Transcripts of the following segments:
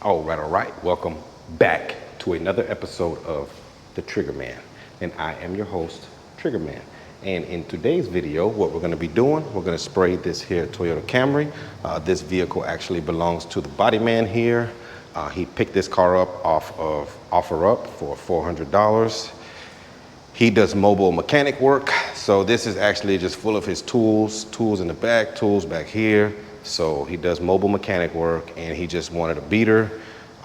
All right. Welcome back to another episode of The Trigger Man. And I am your host, Trigger Man. And in today's video, what we're going to be doing, we're going to spray this here Toyota Camry. This vehicle actually belongs to the body man here. He picked this car up off of OfferUp for $400. He does mobile mechanic work, so this is actually just full of his tools in the back, tools back here. So he does mobile mechanic work, and he just wanted a beater,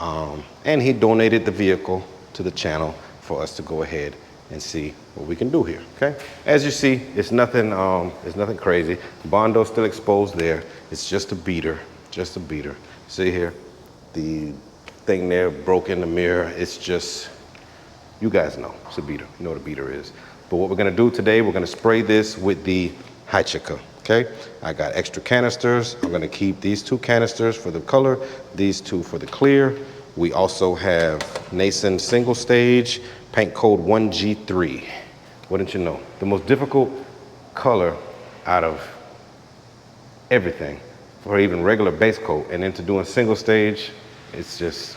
and he donated the vehicle to the channel for us to go ahead and see what we can do here. Okay, as you see, it's nothing crazy. Bondo's still exposed there. It's just a beater, See here, the thing there broke in the mirror. It's just, you guys know, it's a beater. You know what a beater is. But what we're gonna do today, we're gonna spray this with the HVLP, okay? I got extra canisters. I'm gonna keep these 2 canisters for the color, these 2 for the clear. We also have Nason single stage, paint code 1G3. Wouldn't you know? The most difficult color out of everything for even regular base coat, and into doing single stage, it's just,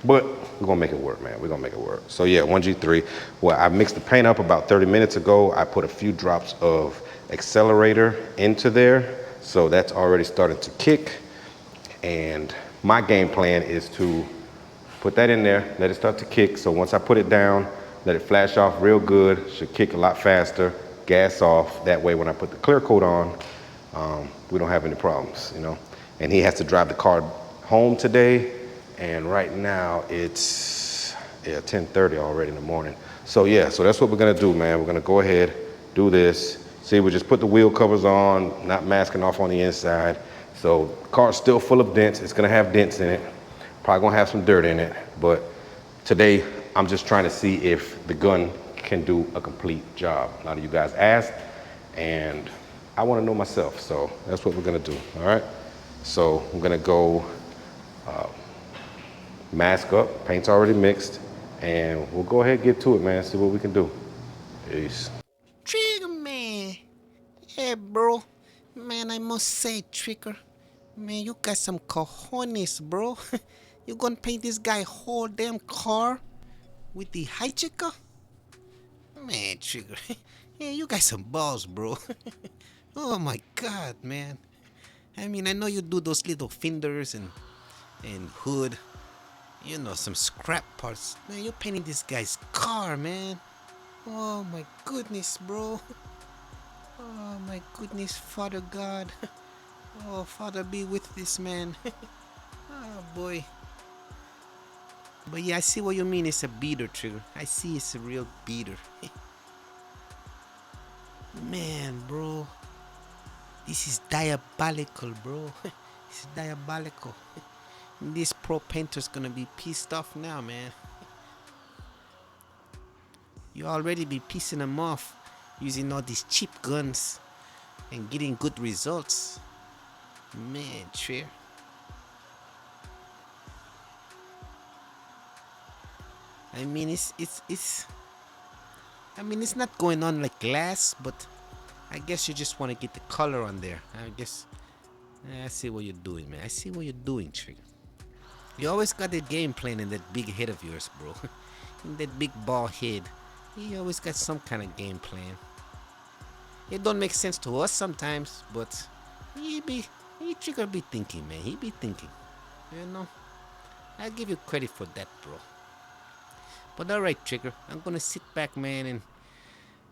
but we're gonna make it work, man. We're gonna make it work. So yeah, 1G3. Well, I mixed the paint up about 30 minutes ago. I put a few drops of accelerator into there. So that's already started to kick. And my game plan is to put that in there, let it start to kick. So once I put it down, let it flash off real good, should kick a lot faster, gas off. That way when I put the clear coat on, we don't have any problems, you know? And he has to drive the car home today. And right now it's 10:30 already in the morning. So yeah, so that's what we're gonna do, man. We're gonna go ahead, do this. See, we just put the wheel covers on, not masking off on the inside. So the car's still full of dents. It's gonna have dents in it. Probably gonna have some dirt in it. But today, I'm just trying to see if the gun can do a complete job. A lot of you guys asked, and I wanna know myself. So that's what we're gonna do, all right? So I'm gonna go mask up, paint's already mixed, and we'll go ahead and get to it, man, see what we can do. Peace. Trigger man. Yeah, bro. Man, I must say, Trigger. Man, you got some cojones, bro. You gonna paint this guy whole damn car with the HVLP? Man, Trigger. Yeah, you got some balls, bro. Oh my god, man. I mean, I know you do those little fenders and hood. You know, some scrap parts. Man, you're painting this guy's car, man. Oh my goodness, bro. Oh my goodness, Father God. Oh, Father, be with this man. Oh boy. But yeah, I see what you mean. It's a beater, Trigger. I see it's a real beater. Man, bro. This is diabolical, bro. This is diabolical. This pro painter's gonna be pissed off now, man. You already be pissing him off using all these cheap guns and getting good results. Man, Trier. I mean, it's not going on like glass, but I guess you just want to get the color on there. I see what you're doing, man. I see what you're doing, Trigger. You always got that game plan in that big head of yours, bro. In that big ball head. You always got some kind of game plan. It don't make sense to us sometimes, but he Trigger be thinking, man. He be thinking. You know? I give you credit for that, bro. But alright, Trigger. I'm gonna sit back, man,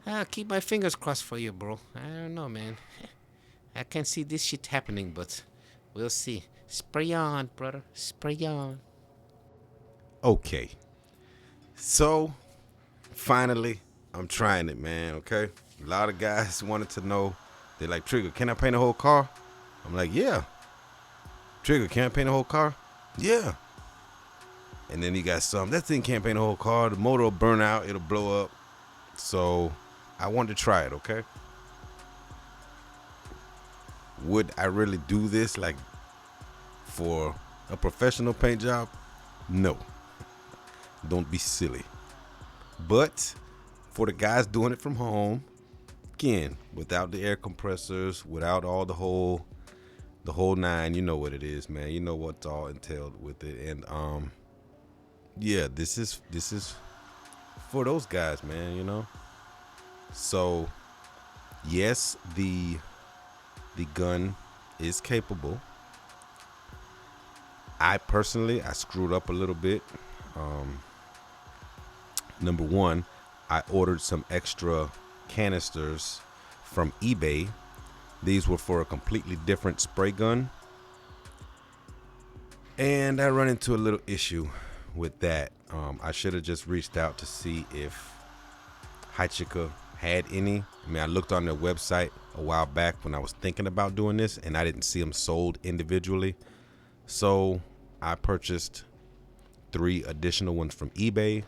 and keep my fingers crossed for you, bro. I don't know, man. I can't see this shit happening, but we'll see. Spray on, brother. Spray on. Okay. So, finally, I'm trying it, man, okay? A lot of guys wanted to know. They're like, Trigger, can I paint a whole car? I'm like, yeah. Trigger, can I paint a whole car? Yeah. And then you got some, that thing can't paint a whole car. The motor will burn out. It'll blow up. So, I wanted to try it, okay? Would I really do this, like, for a professional paint job? No. Don't be silly. But for the guys doing it from home, again, without the air compressors, without all the whole the whole nine. You know what it is, man. You know what's all entailed with it. And yeah, this is for those guys, man, you know. So yes, the gun is capable. I screwed up a little bit. Number one, I ordered some extra canisters from eBay. These were for a completely different spray gun, and I run into a little issue with that. I should have just reached out to see if Haichika had any. I mean, I looked on their website a while back when I was thinking about doing this, and I didn't see them sold individually. So I purchased 3 additional ones from eBay,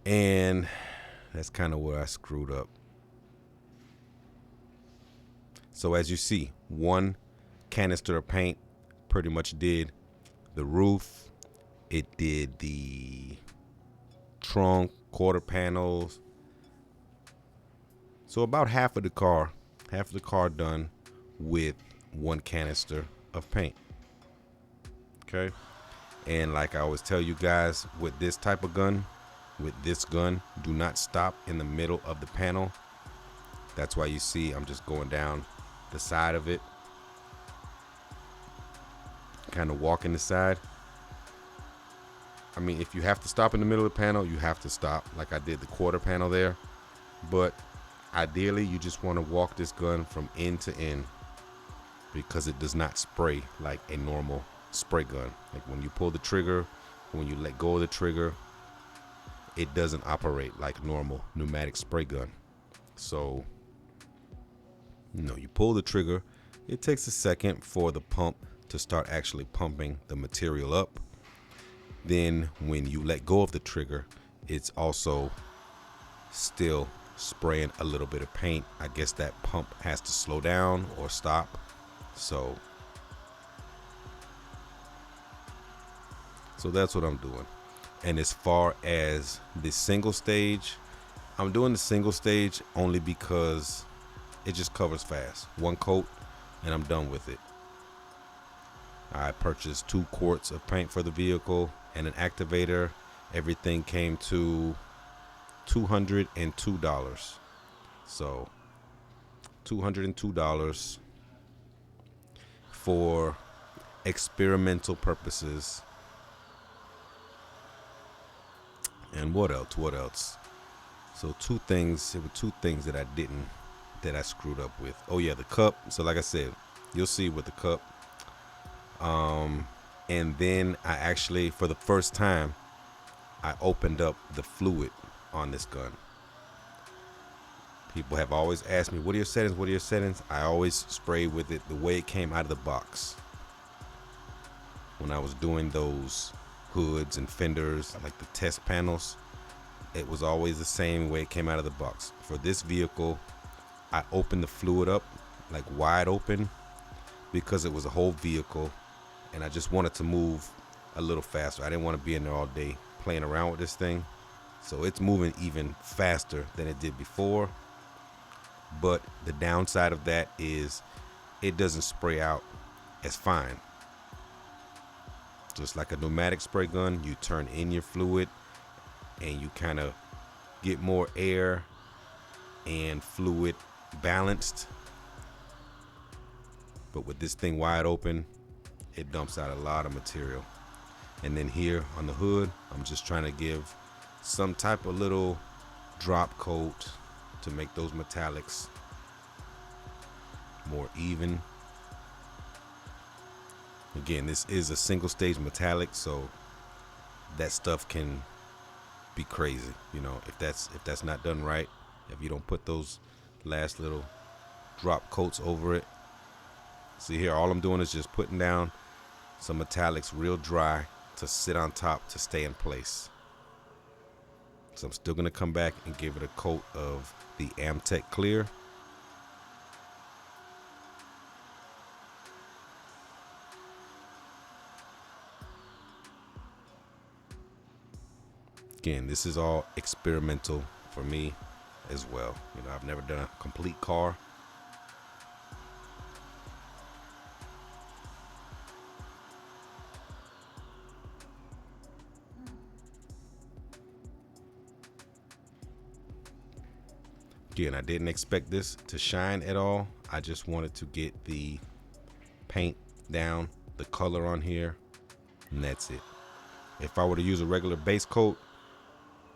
and that's kind of where I screwed up. So as you see, 1 canister of paint pretty much did the roof. It did the trunk, quarter panels. So about half of the car done with 1 canister of paint. Okay. And like I always tell you guys, with this type of gun, with this gun, do not stop in the middle of the panel. That's why you see I'm just going down the side of it, kind of walking the side. I mean, if you have to stop in the middle of the panel, you have to stop, like I did the quarter panel there. But ideally, you just want to walk this gun from end to end, because it does not spray like a normal spray gun. Like when you pull the trigger, when you let go of the trigger, it doesn't operate like normal pneumatic spray gun. So, you know, you pull the trigger, it takes a second for the pump to start actually pumping the material up. Then when you let go of the trigger, it's also still spraying a little bit of paint. I guess that pump has to slow down or stop. So that's what I'm doing. And as far as the single stage, I'm doing the single stage only because it just covers fast. 1 coat and I'm done with it. I purchased 2 quarts of paint for the vehicle and an activator. Everything came to $202. So $202 for experimental purposes. And what else? So there were 2 things that I screwed up with. Oh yeah, the cup. So like I said, you'll see with the cup. And then I actually, for the first time, I opened up the fluid on this gun. People have always asked me, what are your settings? I always spray with it the way it came out of the box. When I was doing those hoods and fenders, like the test panels, it was always the same way it came out of the box. For this vehicle, I opened the fluid up like wide open because it was a whole vehicle and I just wanted to move a little faster. I didn't want to be in there all day playing around with this thing. So it's moving even faster than it did before. But the downside of that is it doesn't spray out as fine. Just like a pneumatic spray gun, you turn in your fluid and you kind of get more air and fluid balanced. But with this thing wide open, it dumps out a lot of material. And then here on the hood, I'm just trying to give some type of little drop coat to make those metallics more even. Again, this is a single stage metallic, so that stuff can be crazy. You know, if that's not done right, if you don't put those last little drop coats over it. See here, all I'm doing is just putting down some metallics real dry to sit on top to stay in place. So I'm still gonna come back and give it a coat of the AmTech clear. Again, this is all experimental for me as well. You know, I've never done a complete car. Again, I didn't expect this to shine at all. I just wanted to get the paint down, the color on here, and that's it. If I were to use a regular base coat,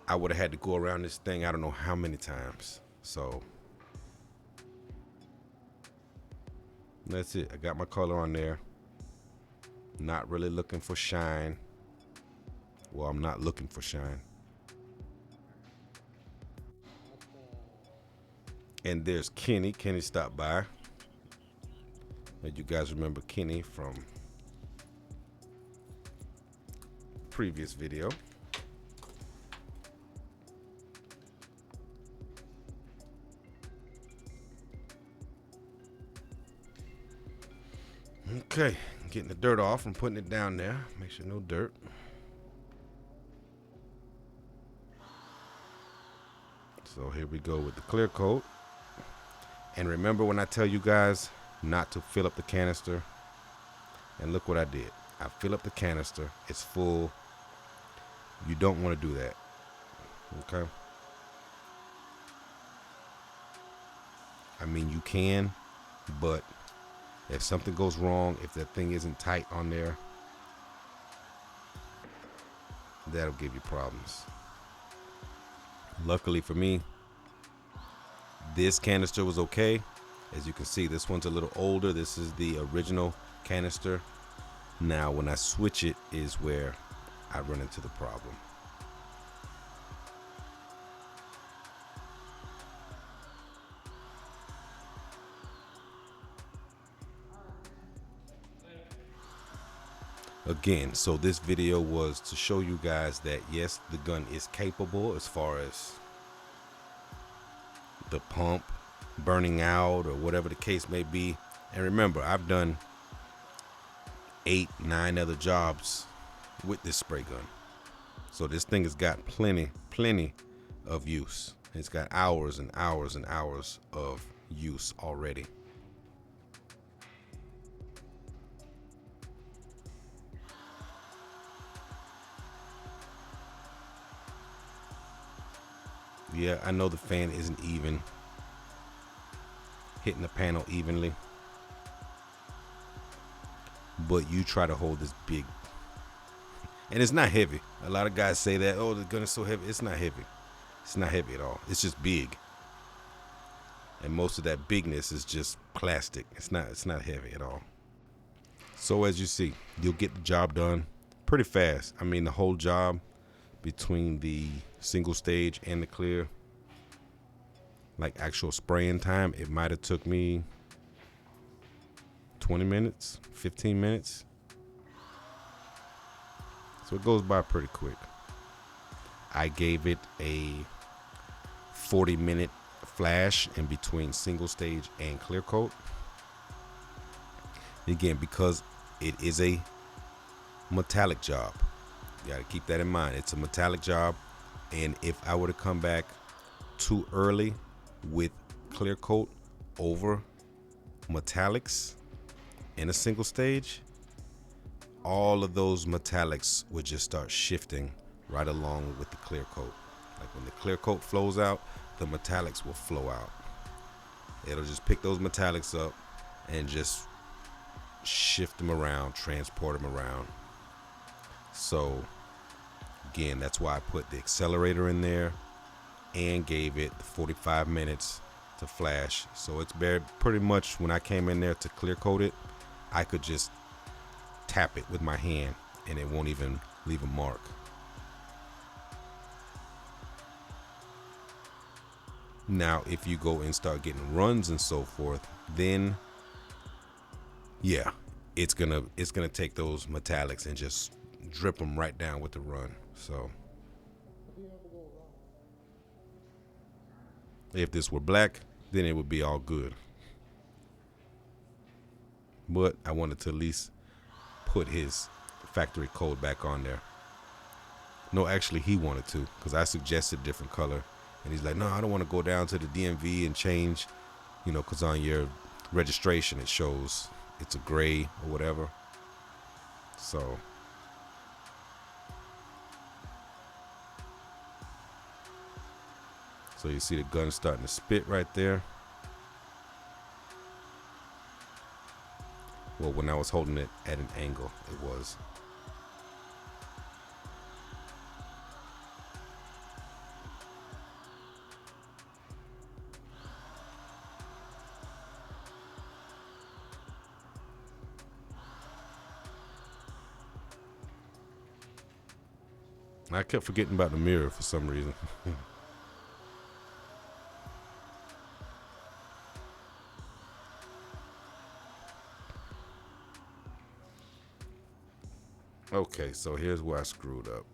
I would have had to go around this thing I don't know how many times. So that's it. I got my color on there. Not really looking for shine. Well, I'm not looking for shine. And there's Kenny. Kenny stopped by. And you guys remember Kenny from previous video. Okay, getting the dirt off and putting it down there. Make sure no dirt. So here we go with the clear coat. And remember when I tell you guys not to fill up the canister, and look what I did. I fill up the canister, it's full. You don't want to do that, okay? I mean, you can, but if something goes wrong, if that thing isn't tight on there, that'll give you problems. Luckily for me, this canister was okay. As you can see, this one's a little older. This is the original canister. Now, when I switch it is where I run into the problem. Again, so this video was to show you guys that yes, the gun is capable as far as the pump burning out or whatever the case may be. And remember, I've done 8, 9 other jobs with this spray gun. So this thing has got plenty of use. It's got hours and hours and hours of use already. Yeah, I know the fan isn't even hitting the panel evenly, but you try to hold this big, and it's not heavy. A lot of guys say that, oh, the gun is so heavy. It's not heavy. It's not heavy at all. It's just big, and most of that bigness is just plastic. It's not heavy at all. So as you see, you'll get the job done pretty fast. I mean, the whole job between the single stage and the clear, like actual spraying time, it might have took me 20 minutes, 15 minutes. So it goes by pretty quick. I gave it a 40-minute flash in between single stage and clear coat. Again, because it is a metallic job. You gotta keep that in mind. It's a metallic job, and if I were to come back too early with clear coat over metallics in a single stage, all of those metallics would just start shifting right along with the clear coat. Like when the clear coat flows out, the metallics will flow out. It'll just pick those metallics up and just shift them around, transport them around. So again, that's why I put the accelerator in there and gave it 45 minutes to flash. So it's pretty much, when I came in there to clear coat it, I could just tap it with my hand and it won't even leave a mark. Now, if you go and start getting runs and so forth, then yeah, it's gonna take those metallics and just drip them right down with the run. So if this were black, then it would be all good. But I wanted to at least put his factory code back on there. No, actually he wanted to, because I suggested a different color. And he's like, no, I don't want to go down to the DMV and change, you know, because on your registration it shows it's a gray or whatever. So So you see the gun starting to spit right there. Well, when I was holding it at an angle, it was. I kept forgetting about the mirror for some reason. Okay, so here's where I screwed up.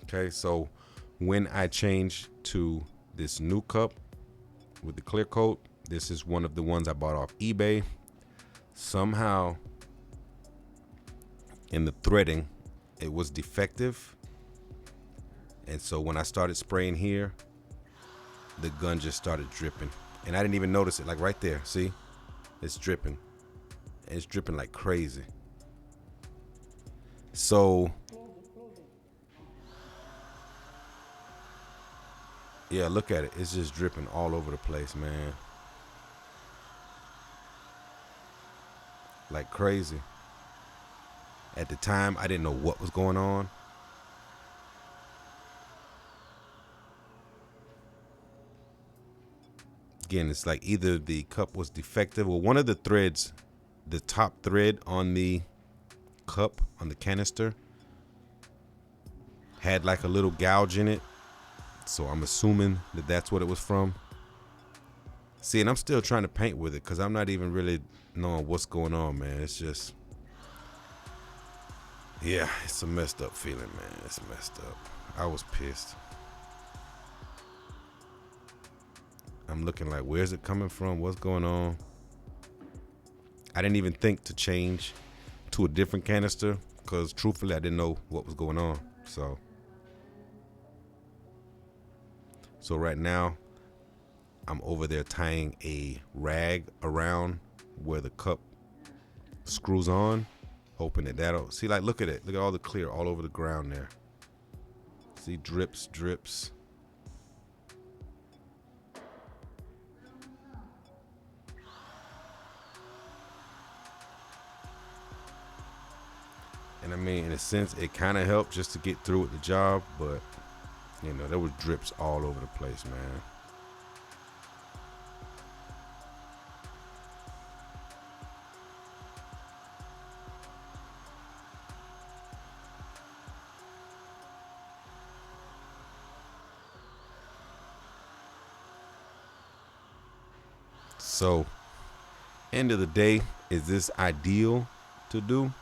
Okay, so when I changed to this new cup with the clear coat, this is one of the ones I bought off eBay. Somehow in the threading, it was defective. And so when I started spraying here, the gun just started dripping. And I didn't even notice it, like right there, see? It's dripping. And it's dripping like crazy. So, yeah, look at it. It's just dripping all over the place, man. Like crazy. At the time, I didn't know what was going on. Again, it's like either the cup was defective or one of the threads, the top thread on the cup, on the canister, had like a little gouge in it. So I'm assuming that that's what it was from. See, and I'm still trying to paint with it because I'm not even really knowing what's going on, man. It's just, yeah, it's a messed up feeling, man. It's messed up. I was pissed. I'm looking like, where's it coming from? What's going on? I didn't even think to change to a different canister because truthfully, I didn't know what was going on. So right now, I'm over there tying a rag around where the cup screws on, hoping that that'll, see, like, look at it. Look at all the clear all over the ground there. See, drips. And I mean, in a sense, it kind of helped just to get through with the job, but, you know, there was drips all over the place, man. So, end of the day, is this ideal to do?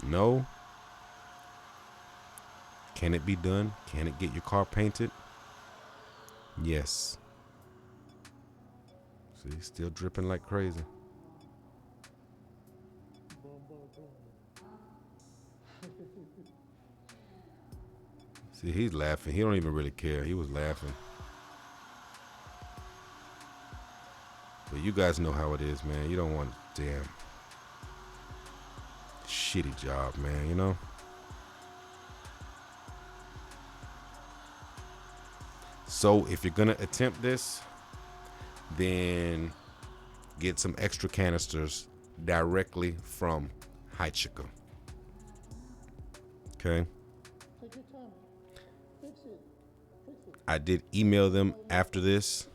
No. Can it be done? Can it get your car painted? Yes. See, still dripping like crazy. See, he's laughing. He don't even really care. He was laughing. But you guys know how it is, man. You don't want damn shitty job, man, you know? So if you're gonna attempt this, then get some extra canisters directly from Chica. Okay? I did email them after this,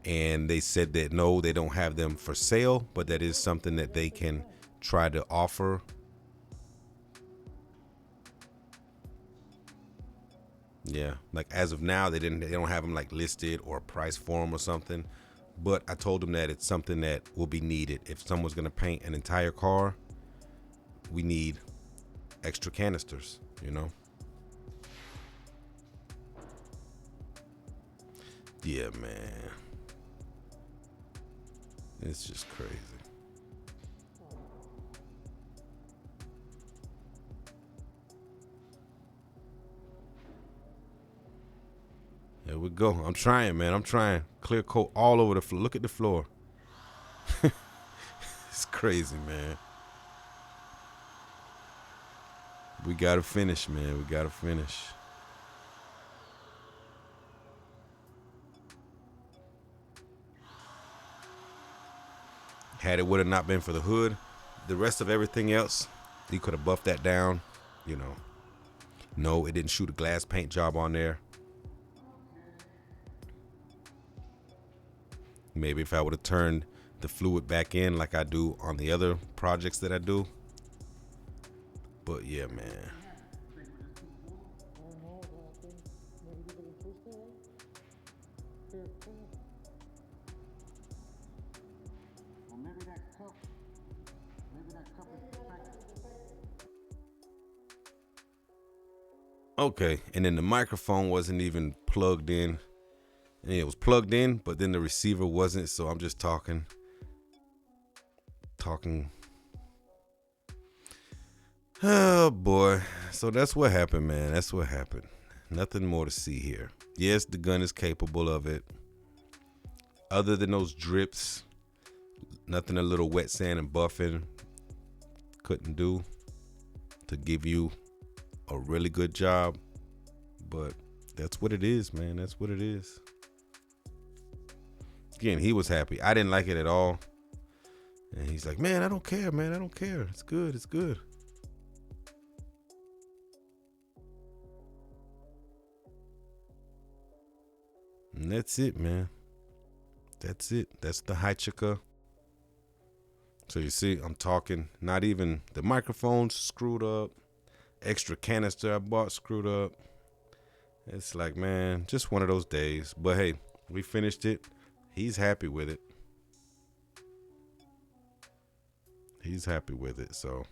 and they said that no, they don't have them for sale, but that is something that they can try to offer. Yeah, like as of now, they don't have them like listed or price for them or something. But I told them that it's something that will be needed. If someone's gonna paint an entire car, we need extra canisters, you know? Yeah, man. It's just crazy. There we go. I'm trying, man. I'm trying. Clear coat all over the floor. Look at the floor. It's crazy, man. We gotta finish, man. We gotta finish. Had it would have not been for the hood, the rest of everything else, you could have buffed that down, you know. No, it didn't shoot a glass paint job on there. Maybe if I would have turned the fluid back in like I do on the other projects that I do. But yeah, man. Okay, and then the microphone wasn't even plugged in. And it was plugged in, but then the receiver wasn't, so I'm just talking. Oh boy. So that's what happened, man. That's what happened. Nothing more to see here. Yes, the gun is capable of it. Other than those drips, nothing a little wet sand and buffing couldn't do to give you a really good job. But that's what it is, man. That's what it is. Again, he was happy. I didn't like it at all. And he's like, man, I don't care, man. I don't care. It's good. It's good. And that's it, man. That's it. That's the Hichika. So you see, I'm talking, not even the microphone's screwed up. Extra canister I bought screwed up. It's like, man, just one of those days. But hey, we finished it. He's happy with it. He's happy with it. So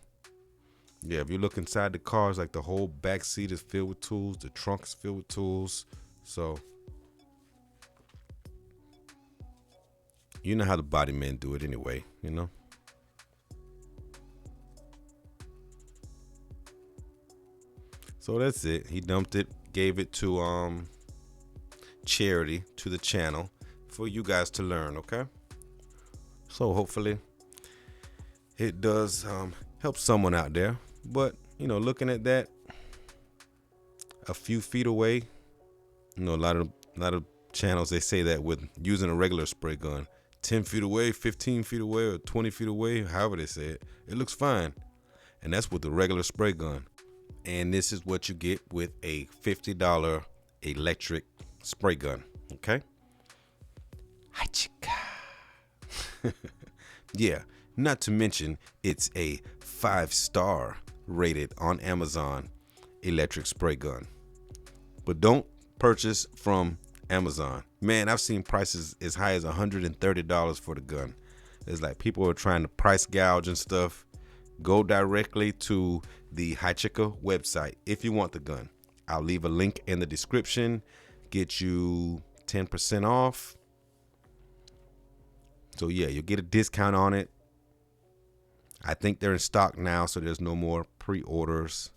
yeah, if you look inside the car, it's like the whole back seat is filled with tools. The trunk is filled with tools. So you know how the body men do it anyway, you know? So that's it. He dumped it, gave it to charity, to the channel, for you guys to learn, okay? So hopefully it does help someone out there. But, you know, looking at that, a few feet away, you know, a lot of channels, they say that with using a regular spray gun, 10 feet away, 15 feet away, or 20 feet away, however they say it, it looks fine. And that's with the regular spray gun. And this is what you get with a $50 electric spray gun, okay? Yeah, not to mention it's a 5-star rated on Amazon electric spray gun. But don't purchase from Amazon. Man, I've seen prices as high as $130 for the gun. It's like people are trying to price gouge and stuff. Go directly to the Hichika website if you want the gun. I'll leave a link in the description. Get you 10% off. So yeah, you'll get a discount on it. I think they're in stock now, so there's no more pre-orders.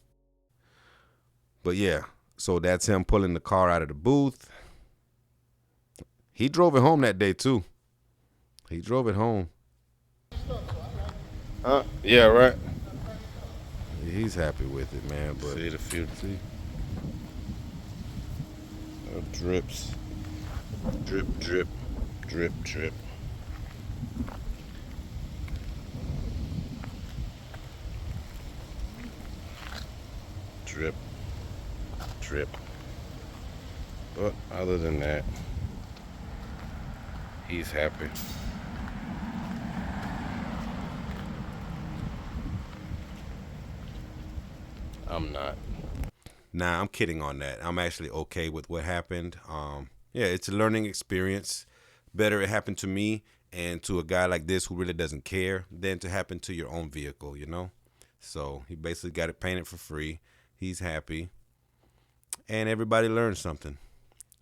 But yeah, so that's him pulling the car out of the booth. He drove it home that day too. He drove it home. Yeah, right. He's happy with it, man. But See the few drips. Drip, drip, drip, drip. Drip, drip. But other than that, he's happy. I'm not. Nah, I'm kidding on that. I'm actually okay with what happened. Yeah, it's a learning experience. Better it happened to me and to a guy like this who really doesn't care than to happen to your own vehicle, you know? So he basically got it painted for free. He's happy. And everybody learned something.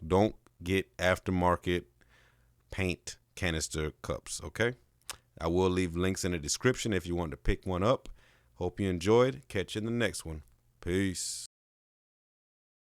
Don't get aftermarket paint canister cups, okay? I will leave links in the description if you want to pick one up. Hope you enjoyed. Catch you in the next one. Peace.